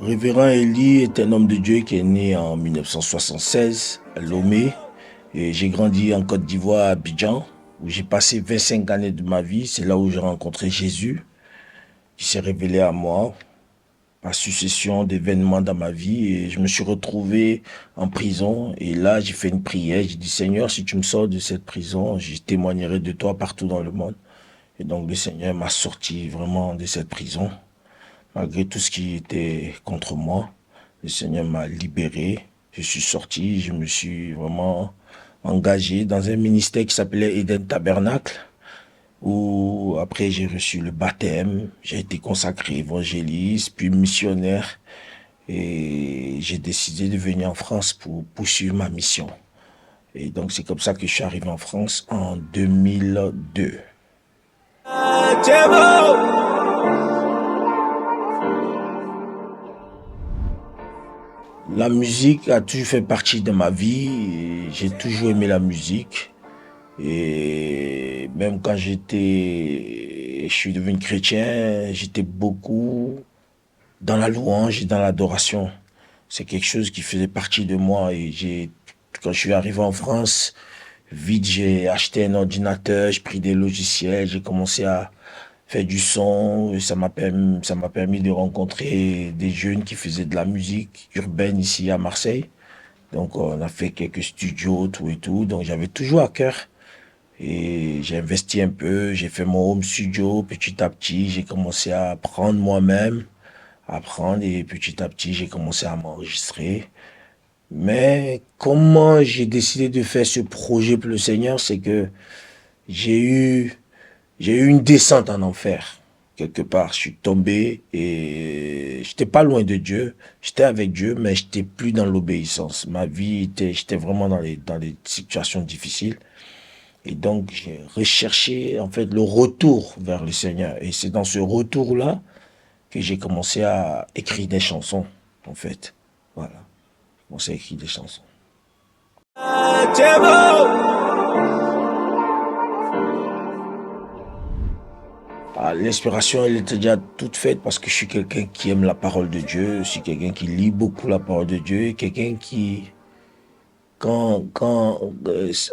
Révérend Élie est un homme de Dieu qui est né en 1976 à Lomé. Et j'ai grandi en Côte d'Ivoire, à Abidjan, où j'ai passé 25 années de ma vie. C'est là où j'ai rencontré Jésus, qui s'est révélé à moi par succession d'événements dans ma vie. Et je me suis retrouvé en prison. Et là, j'ai fait une prière. J'ai dit, Seigneur, si tu me sors de cette prison, je témoignerai de toi partout dans le monde. Et donc, le Seigneur m'a sorti vraiment de cette prison. Malgré tout ce qui était contre moi, le Seigneur m'a libéré. Je suis sorti, je me suis vraiment engagé dans un ministère qui s'appelait Eden Tabernacle, où après j'ai reçu le baptême, j'ai été consacré évangéliste, puis missionnaire, et j'ai décidé de venir en France pour poursuivre ma mission. Et donc c'est comme ça que je suis arrivé en France en 2002. La musique a toujours fait partie de ma vie. Et j'ai toujours aimé la musique. Et même quand je suis devenu chrétien, j'étais beaucoup dans la louange et dans l'adoration. C'est quelque chose qui faisait partie de moi. Et quand je suis arrivé en France, vite j'ai acheté un ordinateur, j'ai pris des logiciels, j'ai commencé à faire du son. Et ça m'a permis de rencontrer des jeunes qui faisaient de la musique urbaine ici à Marseille. Donc on a fait quelques studios, tout et tout. Donc j'avais toujours à cœur. Et j'ai investi un peu, j'ai fait mon home studio petit à petit. J'ai commencé à apprendre moi-même, apprendre et petit à petit j'ai commencé à m'enregistrer. Mais comment j'ai décidé de faire ce projet pour le Seigneur, c'est que j'ai eu j'ai eu une descente en enfer. Quelque part, je suis tombé et j'étais pas loin de Dieu. J'étais avec Dieu, mais j'étais plus dans l'obéissance. J'étais vraiment dans les situations difficiles. Et donc, j'ai recherché, en fait, le retour vers le Seigneur. Et c'est dans ce retour-là que j'ai commencé à écrire des chansons, en fait. Voilà. J'ai commencé à écrire des chansons. Ah, l'inspiration, elle était déjà toute faite parce que je suis quelqu'un qui aime la parole de Dieu, je suis quelqu'un qui lit beaucoup la parole de Dieu, quelqu'un qui, en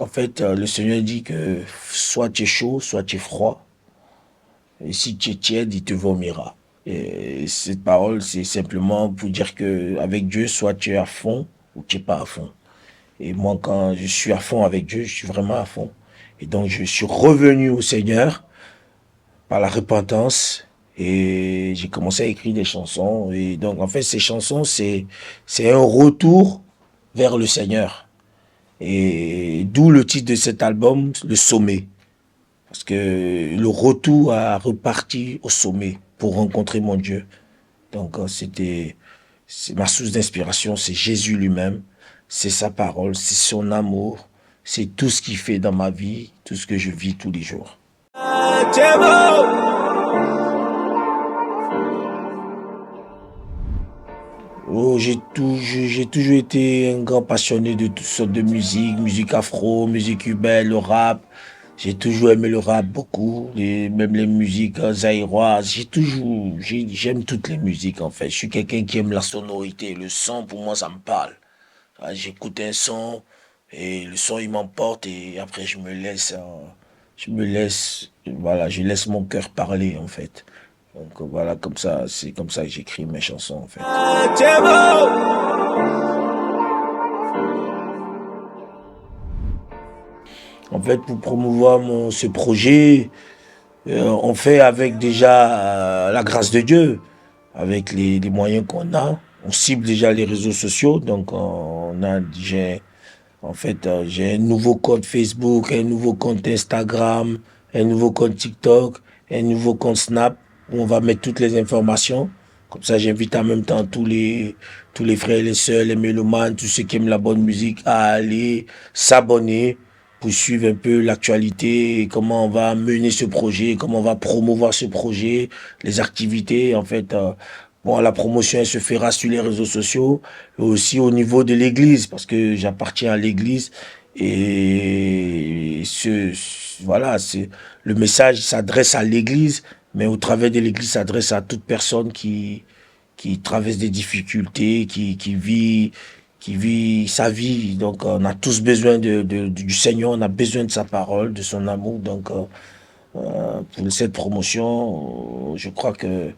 fait, le Seigneur dit que soit tu es chaud, soit tu es froid, et si tu es tiède, il te vomira. Et cette parole, c'est simplement pour dire que avec Dieu, soit tu es à fond ou tu es pas à fond. Et moi, quand je suis à fond avec Dieu, je suis vraiment à fond. Et donc, je suis revenu au Seigneur par la repentance et j'ai commencé à écrire des chansons. Et donc, en fait, ces chansons, c'est un retour vers le Seigneur. Et d'où le titre de cet album, Le Sommet. Parce que le retour a reparti au sommet pour rencontrer mon Dieu. Donc, c'est ma source d'inspiration, c'est Jésus lui-même, c'est sa parole, c'est son amour, c'est tout ce qu'il fait dans ma vie, tout ce que je vis tous les jours. Oh, j'ai toujours été un grand passionné de toutes sortes de musique, musique afro, musique urbaine, le rap. J'ai toujours aimé le rap beaucoup, même les musiques zaïroises. J'aime toutes les musiques en fait. Je suis quelqu'un qui aime la sonorité, le son pour moi ça me parle. Ah, j'écoute un son et le son il m'emporte et après voilà, je laisse mon cœur parler en fait. Donc voilà, c'est comme ça que j'écris mes chansons en fait. En fait, pour promouvoir ce projet, on fait avec déjà la grâce de Dieu, avec les moyens qu'on a. On cible déjà les réseaux sociaux, donc j'ai un nouveau compte Facebook, un nouveau compte Instagram, un nouveau compte TikTok, un nouveau compte Snap, où on va mettre toutes les informations. Comme ça, j'invite en même temps tous les frères et les sœurs, les mélomanes, tous ceux qui aiment la bonne musique à aller s'abonner pour suivre un peu l'actualité, comment on va mener ce projet, comment on va promouvoir ce projet, les activités, en fait. Bon, la promotion, elle se fera sur les réseaux sociaux, et aussi au niveau de l'église, parce que j'appartiens à l'église. Et voilà, le message s'adresse à l'Église, mais au travers de l'Église s'adresse à toute personne qui traverse des difficultés, qui vit sa vie. Donc, on a tous besoin du Seigneur, on a besoin de sa parole, de son amour. Donc, pour cette promotion, je crois que,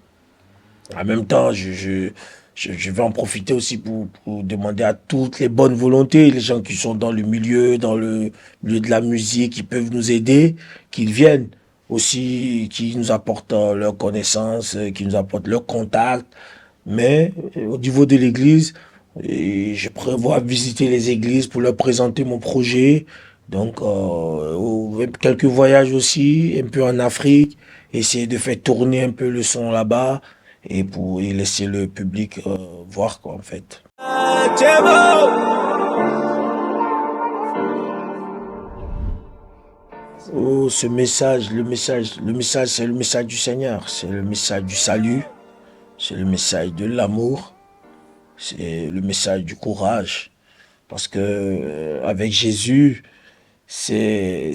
en même temps, je vais en profiter aussi pour demander à toutes les bonnes volontés, les gens qui sont dans le milieu de la musique, qui peuvent nous aider, qu'ils viennent aussi, qui nous apportent leurs connaissances, qui nous apportent leurs contacts. Mais au niveau de l'église, je prévois visiter les églises pour leur présenter mon projet. Donc, quelques voyages aussi, un peu en Afrique, essayer de faire tourner un peu le son là-bas et pour y laisser le public voir quoi en fait. Oh, ce message, le message, c'est le message du Seigneur, c'est le message du salut, c'est le message de l'amour, c'est le message du courage. Parce que avec Jésus, c'est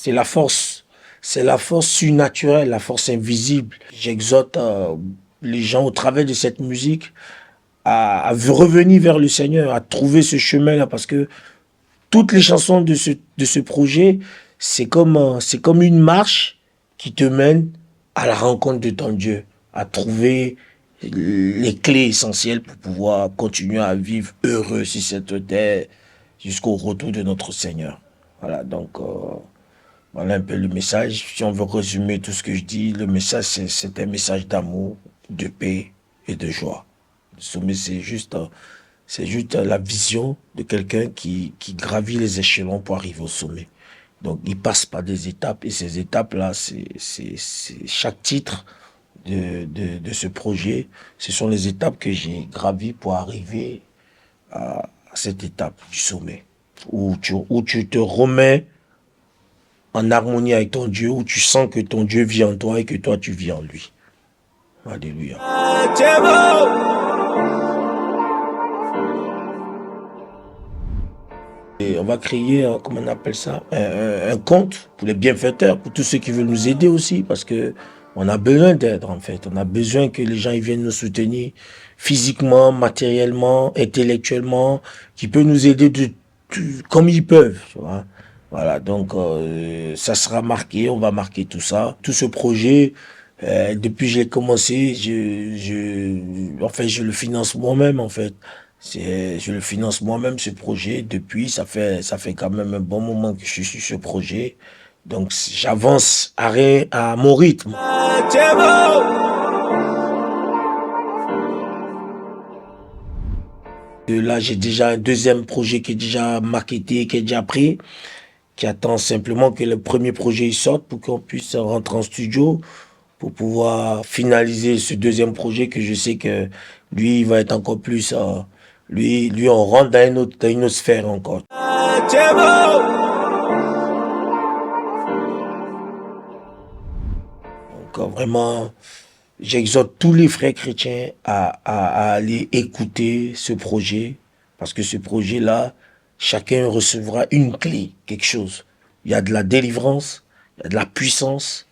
la force. C'est la force surnaturelle, la force invisible. J'exhorte les gens au travers de cette musique à revenir vers le Seigneur, à trouver ce chemin-là. Parce que toutes les chansons de ce projet, c'est comme une marche qui te mène à la rencontre de ton Dieu, à trouver les clés essentielles pour pouvoir continuer à vivre heureux sur cette terre jusqu'au retour de notre Seigneur. Voilà, donc voilà un peu le message. Si on veut résumer tout ce que je dis, le message, c'est un message d'amour, de paix et de joie. Le sommet, c'est juste la vision de quelqu'un qui gravit les échelons pour arriver au sommet. Donc, il passe par des étapes et ces étapes-là, c'est chaque titre de ce projet. Ce sont les étapes que j'ai gravies pour arriver à cette étape du sommet où tu te remets en harmonie avec ton Dieu, où tu sens que ton Dieu vit en toi et que toi tu vis en lui. Alléluia. Et on va créer, comment on appelle ça, un compte pour les bienfaiteurs, pour tous ceux qui veulent nous aider aussi, parce que on a besoin d'aide en fait. On a besoin que les gens ils viennent nous soutenir physiquement, matériellement, intellectuellement, qui peuvent nous aider comme ils peuvent. Tu vois. Voilà, donc ça sera marqué, on va marquer tout ça. Tout ce projet, depuis que j'ai commencé, en fait, je le finance moi-même en fait. Je le finance moi-même ce projet. Depuis, ça fait quand même un bon moment que je suis sur ce projet. Donc, j'avance à mon rythme. Et là, j'ai déjà un deuxième projet qui est déjà maquetté, qui est déjà pris, qui attend simplement que le premier projet il sorte pour qu'on puisse rentrer en studio pour pouvoir finaliser ce deuxième projet que je sais que lui, il va être encore plus... lui, on rentre dans une autre sphère encore. Donc, vraiment, j'exhorte tous les frères chrétiens à aller écouter ce projet, parce que ce projet-là, chacun recevra une clé, quelque chose. Il y a de la délivrance, il y a de la puissance,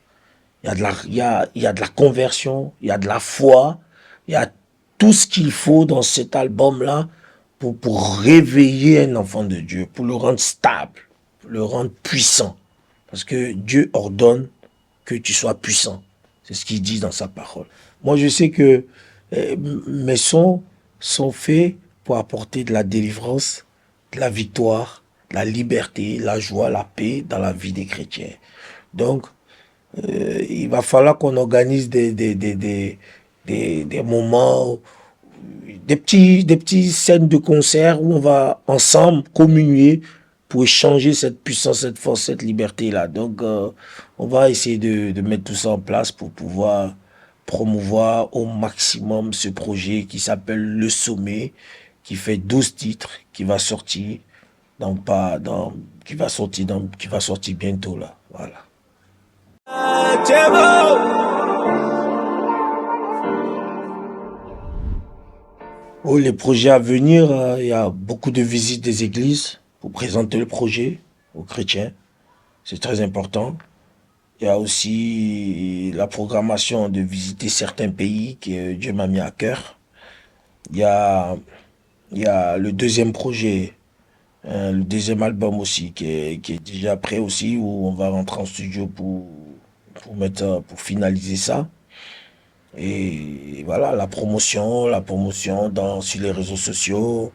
il y a de la conversion, il y a de la foi, il y a tout ce qu'il faut dans cet album-là pour réveiller un enfant de Dieu, pour le rendre stable, pour le rendre puissant. Parce que Dieu ordonne que tu sois puissant. C'est ce qu'il dit dans sa parole. Moi, je sais que mes sons sont faits pour apporter de la délivrance, de la victoire, de la liberté, la joie, la paix dans la vie des chrétiens. Donc, il va falloir qu'on organise des moments, des petits scènes de concert où on va ensemble communier pour échanger cette puissance, cette force, cette liberté-là. Donc, on va essayer de mettre tout ça en place pour pouvoir promouvoir au maximum ce projet qui s'appelle Le Sommet, qui fait 12 titres, qui va sortir qui va sortir bientôt là. Voilà. Oh, les projets à venir, il y a beaucoup de visites des églises. pour présenter le projet aux chrétiens. C'est très important. Il y a aussi la programmation de visiter certains pays que Dieu m'a mis à cœur. Il y a, il y a le deuxième projet, le deuxième album aussi qui est déjà prêt aussi, où on va rentrer en studio pour finaliser ça. Et voilà, la promotion sur les réseaux sociaux.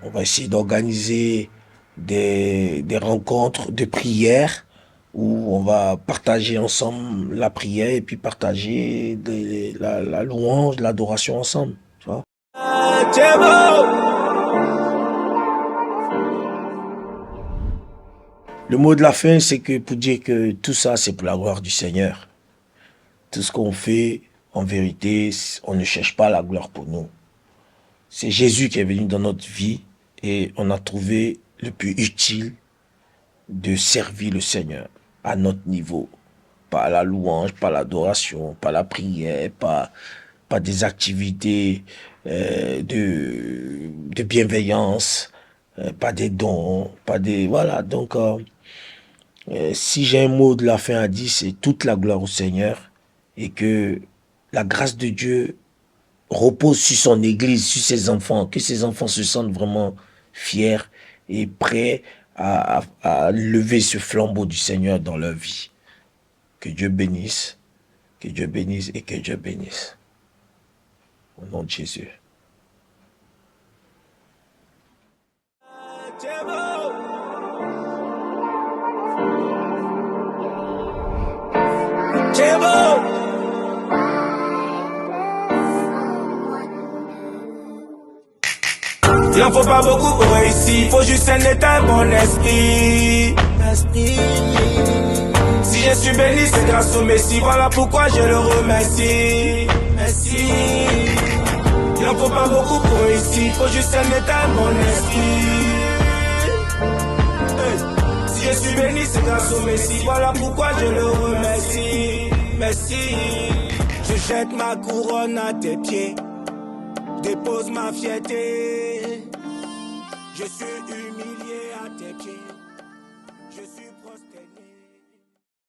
On va essayer d'organiser des rencontres de prière où on va partager ensemble la prière et puis partager la louange, l'adoration ensemble. Tu vois? Le mot de la fin, c'est que pour dire que tout ça, c'est pour la gloire du Seigneur. Tout ce qu'on fait, en vérité, on ne cherche pas la gloire pour nous. C'est Jésus qui est venu dans notre vie et on a trouvé le plus utile de servir le Seigneur à notre niveau. Pas la louange, pas l'adoration, pas la prière, pas des activités de bienveillance, pas des dons, pas des... Voilà, donc si j'ai un mot de la fin à dire, c'est toute la gloire au Seigneur et que la grâce de Dieu repose sur son Église, sur ses enfants, que ses enfants se sentent vraiment fiers et prêts à lever ce flambeau du Seigneur dans leur vie. Que Dieu bénisse et que Dieu bénisse. Au nom de Jésus. Il en faut pas beaucoup pour réussir, faut juste un état, bon esprit. Si je suis béni, c'est grâce au Messie, voilà pourquoi je le remercie. Merci. Il en faut pas beaucoup pour réussir, faut juste un état, bon esprit. Si je suis béni, c'est grâce au Messie, voilà pourquoi je le remercie. Merci. Je jette ma couronne à tes pieds, dépose ma fierté. Je suis une